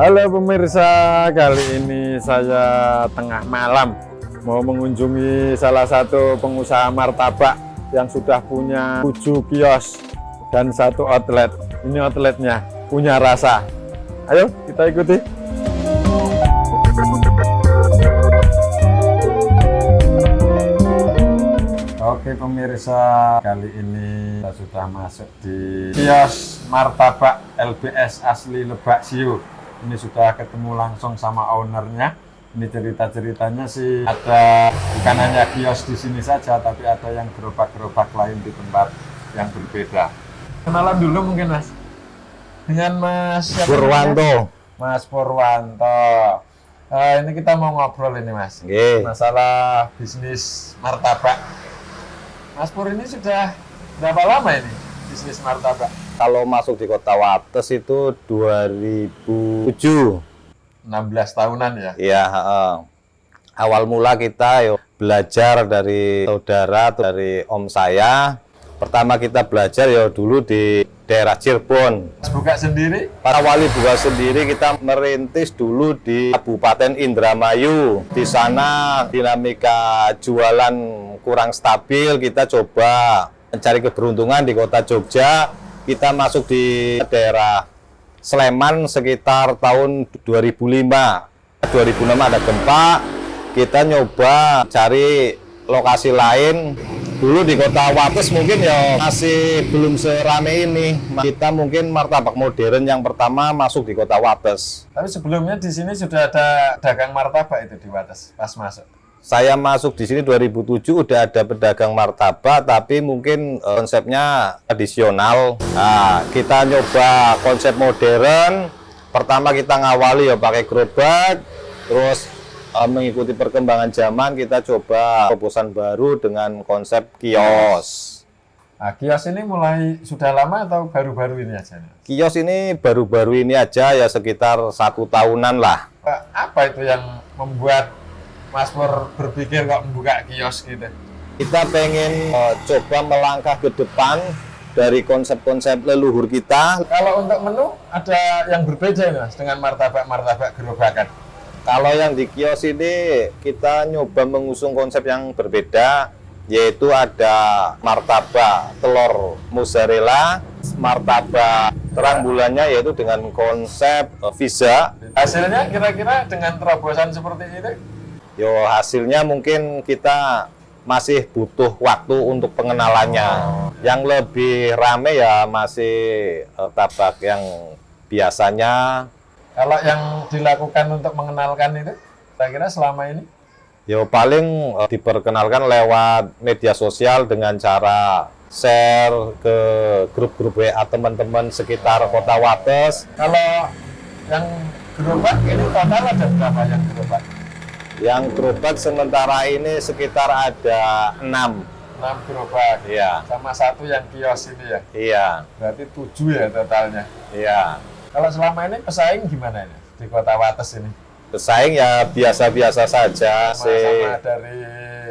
Halo pemirsa, kali ini saya tengah malam mau mengunjungi salah satu pengusaha martabak yang sudah punya 7 kios dan 1 outlet. Ini outletnya punya rasa. Ayo kita ikuti. Oke pemirsa, kali ini kita sudah masuk di kios martabak LBS asli Lebak Siu. Ini sudah ketemu langsung sama ownernya. Ini cerita-ceritanya sih ada bukan hanya kios di sini saja, tapi ada yang gerobak-gerobak lain di tempat yang berbeda. Kenalan dulu mungkin Mas dengan Mas Purwanto. Mas Purwanto. Ini kita mau ngobrol ini Mas, masalah bisnis martabak. Mas Pur ini sudah berapa lama ini bisnis martabak? Kalau masuk di Kota Wates itu 2007. 16 tahunan ya? Iya, awal mula kita belajar dari saudara, dari om saya. Pertama kita belajar dulu di daerah Cirebon. Mas buka sendiri? Para wali buka sendiri, kita merintis dulu di Kabupaten Indramayu. Di sana dinamika jualan kurang stabil, kita coba mencari keberuntungan di kota Jogja. Kita masuk di daerah Sleman sekitar tahun 2005. 2006 ada gempa, kita nyoba cari lokasi lain. Dulu di Kota Wates mungkin masih belum serame ini. Kita mungkin martabak modern yang pertama masuk di Kota Wates. Tapi sebelumnya di sini sudah ada dagang martabak itu di Wates pas masuk. Saya masuk di sini 2007 udah ada pedagang martabak, tapi mungkin konsepnya tradisional. Nah, kita nyoba konsep modern. Pertama kita ngawali pakai gerobak, terus mengikuti perkembangan zaman kita coba terobosan baru dengan konsep kios. Nah, kios ini mulai sudah lama atau baru-baru ini aja? Kios ini baru-baru ini aja ya sekitar 1 tahunan lah. Apa itu yang membuat Mas Pur berpikir kok membuka kios gitu? Kita pengen coba melangkah ke depan dari konsep-konsep leluhur kita. Kalau untuk menu ada yang berbeda nih Mas dengan martabak gerobakan? Kalau yang di kios ini kita nyoba mengusung konsep yang berbeda, yaitu ada martabak telur mozzarella, martabak terang bulannya yaitu dengan konsep pizza. Hasilnya kira-kira dengan terobosan seperti ini? Hasilnya mungkin kita masih butuh waktu untuk pengenalannya. Yang lebih rame masih martabak yang biasanya. Kalau yang dilakukan untuk mengenalkan itu, kira-kira selama ini? Paling diperkenalkan lewat media sosial dengan cara share ke grup-grup WA teman-teman sekitar Kota Wates. Kalau yang gerobak ini total ada berapa yang gerobak? Yang gerobak sementara ini sekitar ada 6. 6 gerobak. Iya. Sama 1 yang kios ini ya? Iya. Berarti 7 ya totalnya? Iya. Kalau selama ini pesaing gimana ini di Kota Wates ini? Pesaing biasa-biasa saja sih. Sama dari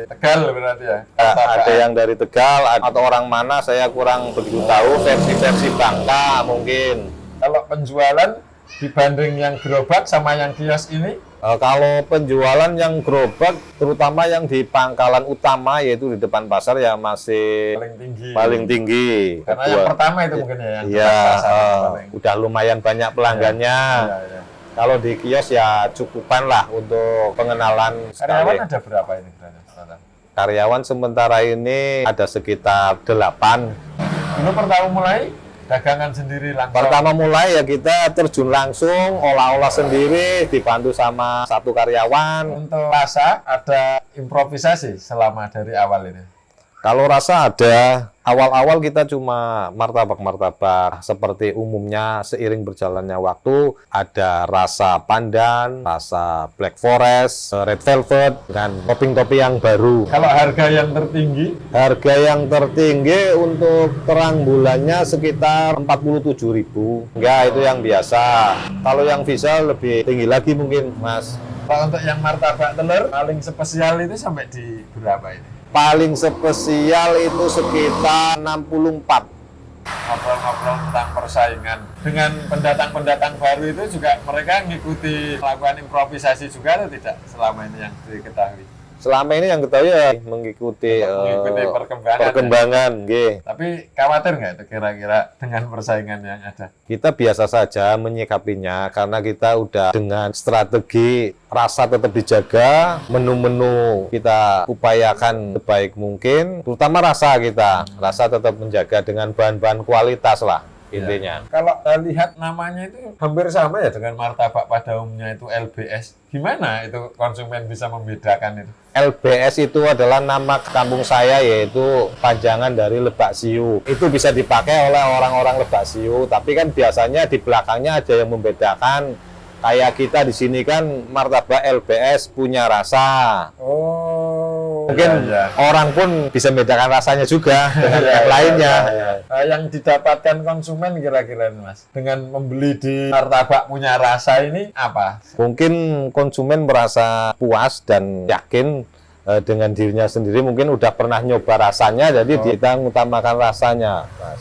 Tegal berarti ya? Ada yang dari Tegal atau orang mana saya kurang begitu tahu, versi-versi Bangka mungkin. Kalau penjualan dibanding yang gerobak sama yang kios ini? Kalau penjualan yang gerobak, terutama yang di pangkalan utama yaitu di depan pasar masih paling tinggi. Karena yang pertama itu mungkin ya. Iya, udah lumayan banyak pelanggannya. Iya. Kalau di kios cukupan lah untuk pengenalan. Karyawan ada berapa ini? Karyawan sementara ini ada sekitar 8. Dulu pertama mulai dagangan sendiri langsung? Pertama mulai kita terjun langsung, olah-olah sendiri, dibantu sama 1 karyawan. Untuk rasa ada improvisasi selama dari awal ini? Kalau rasa ada, awal-awal kita cuma martabak-martabak seperti umumnya. Seiring berjalannya waktu ada rasa pandan, rasa black forest, red velvet, dan topping-topping yang baru. Kalau harga yang tertinggi? Harga yang tertinggi untuk terang bulannya sekitar 47.000. Enggak, itu yang biasa. Kalau yang bisa lebih tinggi lagi mungkin, Mas. Kalau untuk yang martabak telur paling spesial itu sampai di berapa ini? Paling spesial itu sekitar 64. ngobrol-ngobrol tentang persaingan. Dengan pendatang-pendatang baru itu juga mereka ngikuti melakukan improvisasi juga atau tidak selama ini yang diketahui? Selama ini yang ketahui ya mengikuti perkembangan, nggih. Tapi khawatir nggak itu kira-kira dengan persaingan yang ada? Kita biasa saja menyikapinya karena kita udah dengan strategi rasa tetap dijaga, menu-menu kita upayakan sebaik mungkin, terutama rasa kita. Rasa tetap menjaga dengan bahan-bahan kualitas lah intinya. Kalau lihat namanya itu hampir sama ya dengan martabak pada umumnya itu LBS. Gimana itu konsumen bisa membedakan itu? LBS itu adalah nama kampung saya, yaitu panjangan dari Lebak Siu. Itu bisa dipakai oleh orang-orang Lebak Siu, tapi kan biasanya di belakangnya ada yang membedakan. Kayak kita di sini kan martabak LBS punya rasa. Oh, mungkin orang pun bisa membedakan rasanya juga dengan yang lainnya. Yang didapatkan konsumen kira-kira ini, Mas, dengan membeli di martabak punya rasa ini apa? Mungkin konsumen merasa puas dan yakin dengan dirinya sendiri, mungkin udah pernah nyoba rasanya, jadi kita mengutamakan rasanya, Mas.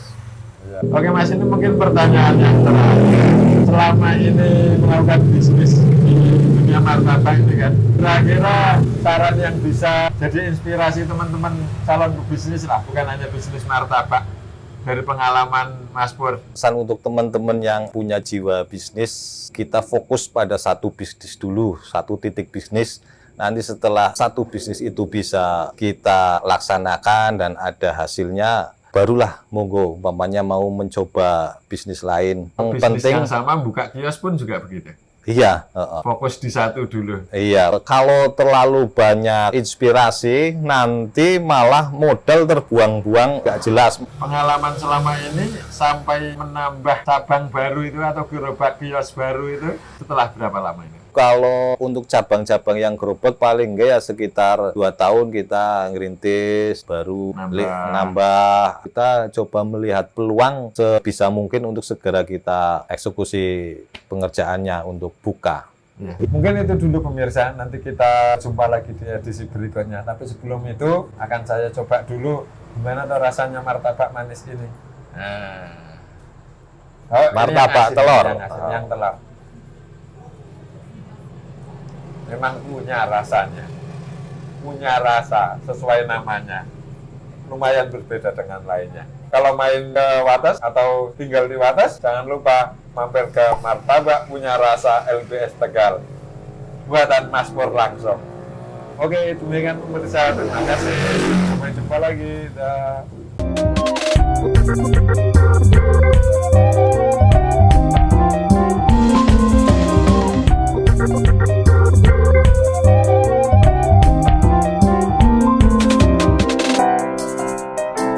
Oke, Mas, ini mungkin pertanyaan yang terakhir. Selama ini melakukan bisnis di dunia martabak ini kan, kira-kira saran yang bisa jadi inspirasi teman-teman calon pebisnis lah, bukan hanya bisnis martabak, dari pengalaman Mas Pur. Pesan untuk teman-teman yang punya jiwa bisnis, kita fokus pada satu bisnis dulu, satu titik bisnis. Nanti setelah satu bisnis itu bisa kita laksanakan dan ada hasilnya, barulah monggo umpamanya mau mencoba bisnis lain. Yang Bisnis penting yang sama buka kios pun juga begitu. iya, Fokus di satu dulu. iya. Kalau terlalu banyak inspirasi, nanti malah modal terbuang-buang nggak jelas. Pengalaman selama ini sampai menambah cabang baru itu atau gerobak kios baru itu setelah berapa lama ini? Kalau untuk cabang-cabang yang gerobak paling enggak ya sekitar 2 tahun kita ngerintis, baru nambah. Kita coba melihat peluang sebisa mungkin untuk segera kita eksekusi pengerjaannya untuk buka. Ya. Mungkin itu dulu pemirsa, nanti kita jumpa lagi di edisi berikutnya. Tapi sebelum itu akan saya coba dulu gimana tuh rasanya martabak manis ini. Nah. Martabak telur. Yang telur. Memang punya rasanya, punya rasa sesuai namanya, lumayan berbeda dengan lainnya. Kalau main ke Wates atau tinggal di Wates, jangan lupa mampir ke martabak punya rasa LBS Tegal, buatan Mas Pur langsung. Oke, demikian pemirsa, terima kasih. Sampai jumpa lagi. Dah.